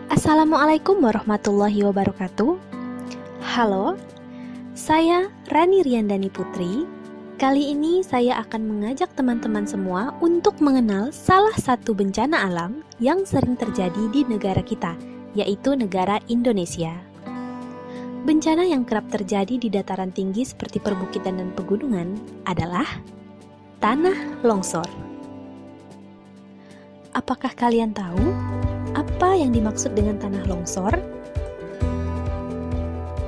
Assalamualaikum warahmatullahi wabarakatuh. Halo, saya Rani Riandani Putri. Kali ini saya akan mengajak teman-teman semua untuk mengenal salah satu bencana alam yang sering terjadi di negara kita, yaitu negara Indonesia. Bencana yang kerap terjadi di dataran tinggi seperti perbukitan dan pegunungan adalah tanah longsor. Apakah kalian tahu apa yang dimaksud dengan tanah longsor?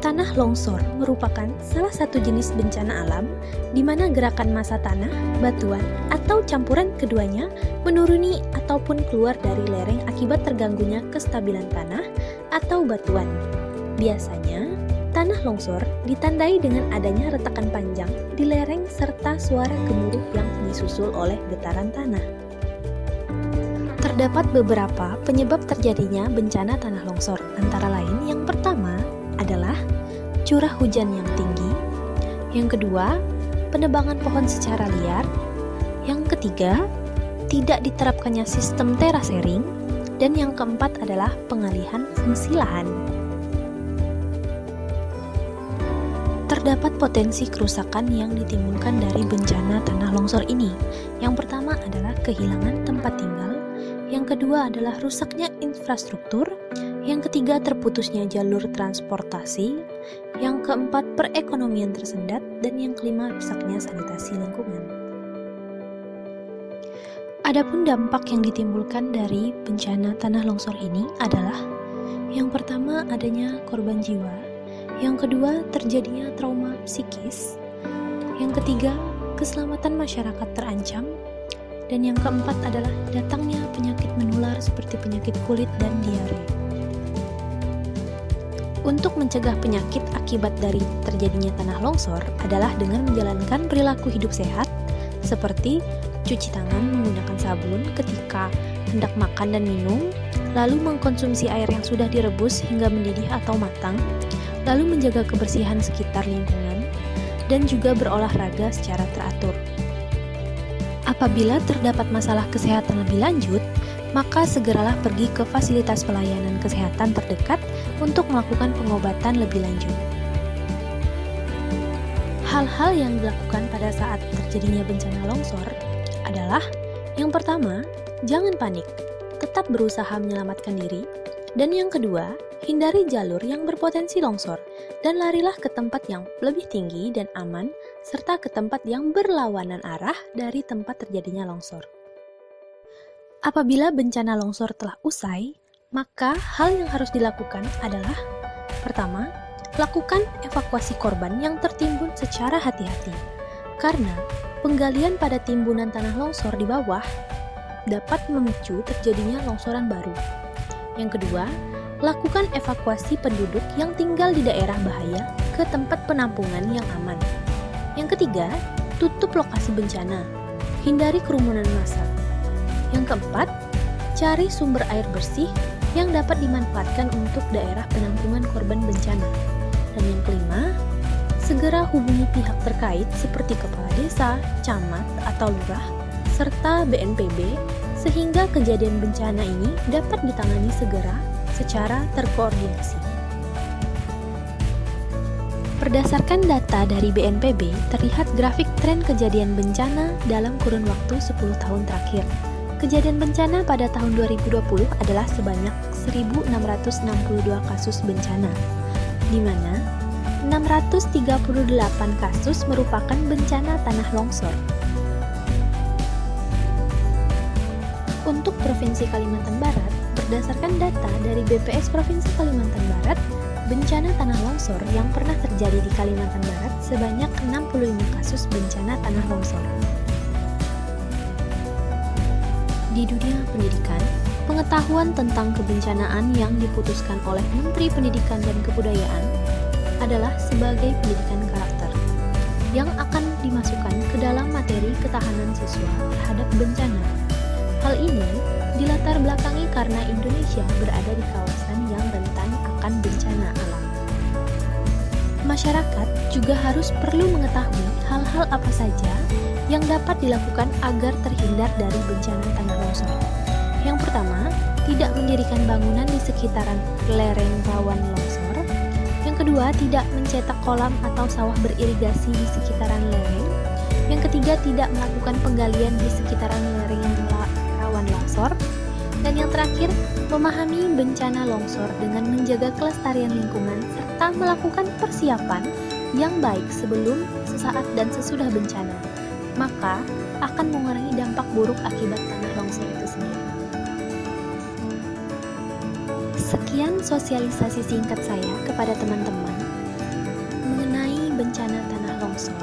Tanah longsor merupakan salah satu jenis bencana alam di mana gerakan massa tanah, batuan, atau campuran keduanya menuruni ataupun keluar dari lereng akibat terganggunya kestabilan tanah atau batuan. Biasanya, tanah longsor ditandai dengan adanya retakan panjang di lereng serta suara gemuruh yang disusul oleh getaran tanah. Terdapat beberapa penyebab terjadinya bencana tanah longsor, antara lain yang pertama adalah curah hujan yang tinggi, yang kedua, penebangan pohon secara liar, yang ketiga, tidak diterapkannya sistem terasering, dan yang keempat adalah pengalihan fungsi lahan. Terdapat potensi kerusakan yang ditimbulkan dari bencana tanah longsor ini. Yang pertama adalah kehilangan tempat tinggal, yang kedua adalah rusaknya infrastruktur, yang ketiga terputusnya jalur transportasi, yang keempat perekonomian tersendat, dan yang kelima rusaknya sanitasi lingkungan. Adapun dampak yang ditimbulkan dari bencana tanah longsor ini adalah yang pertama adanya korban jiwa, yang kedua terjadinya trauma psikis, yang ketiga keselamatan masyarakat terancam, dan yang keempat adalah datangnya penyakit menular seperti penyakit kulit dan diare. Untuk mencegah penyakit akibat dari terjadinya tanah longsor adalah dengan menjalankan perilaku hidup sehat seperti cuci tangan menggunakan sabun ketika hendak makan dan minum, lalu mengkonsumsi air yang sudah direbus hingga mendidih atau matang, lalu menjaga kebersihan sekitar lingkungan, dan juga berolahraga secara teratur. Apabila terdapat masalah kesehatan lebih lanjut, maka segeralah pergi ke fasilitas pelayanan kesehatan terdekat untuk melakukan pengobatan lebih lanjut. Hal-hal yang dilakukan pada saat terjadinya bencana longsor adalah yang pertama, jangan panik, tetap berusaha menyelamatkan diri, dan yang kedua, hindari jalur yang berpotensi longsor dan larilah ke tempat yang lebih tinggi dan aman serta ke tempat yang berlawanan arah dari tempat terjadinya longsor. Apabila bencana longsor telah usai, maka hal yang harus dilakukan adalah pertama, lakukan evakuasi korban yang tertimbun secara hati-hati karena penggalian pada timbunan tanah longsor di bawah dapat memicu terjadinya longsoran baru. Yang kedua, lakukan evakuasi penduduk yang tinggal di daerah bahaya ke tempat penampungan yang aman. Yang ketiga, tutup lokasi bencana, hindari kerumunan massa. Yang keempat, cari sumber air bersih yang dapat dimanfaatkan untuk daerah penampungan korban bencana. Dan yang kelima, segera hubungi pihak terkait seperti kepala desa, camat, atau lurah, serta BNPB sehingga kejadian bencana ini dapat ditangani segera secara terkoordinasi. Berdasarkan data dari BNPB, terlihat grafik tren kejadian bencana dalam kurun waktu 10 tahun terakhir. Kejadian bencana pada tahun 2020 adalah sebanyak 1.662 kasus bencana, di mana 638 kasus merupakan bencana tanah longsor. Untuk Provinsi Kalimantan Barat, berdasarkan data dari BPS Provinsi Kalimantan Barat, bencana tanah longsor yang pernah terjadi di Kalimantan Barat sebanyak 65 kasus bencana tanah longsor. Di dunia pendidikan, pengetahuan tentang kebencanaan yang diputuskan oleh Menteri Pendidikan dan Kebudayaan adalah sebagai pendidikan karakter yang akan dimasukkan ke dalam materi ketahanan siswa terhadap bencana. Hal ini dilatar belakangi karena Indonesia berada di kawasan yang rentan akan bencana alam. Masyarakat juga harus perlu mengetahui hal-hal apa saja yang dapat dilakukan agar terhindar dari bencana tanah longsor. Yang pertama, tidak mendirikan bangunan di sekitaran lereng rawan longsor. Yang kedua, tidak mencetak kolam atau sawah beririgasi di sekitaran lereng. Yang ketiga, tidak melakukan penggalian di sekitaran lereng yang rawan longsor. Dan yang terakhir, memahami bencana longsor dengan menjaga kelestarian lingkungan serta melakukan persiapan yang baik sebelum, sesaat, dan sesudah bencana. Maka, akan mengurangi dampak buruk akibat tanah longsor itu sendiri. Sekian sosialisasi singkat saya kepada teman-teman mengenai bencana tanah longsor.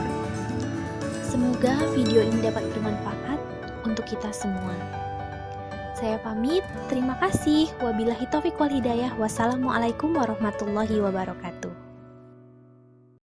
Semoga video ini dapat bermanfaat untuk kita semua. Saya pamit, terima kasih. Wabillahi taufiq wal hidayah. Wassalamualaikum warahmatullahi wabarakatuh.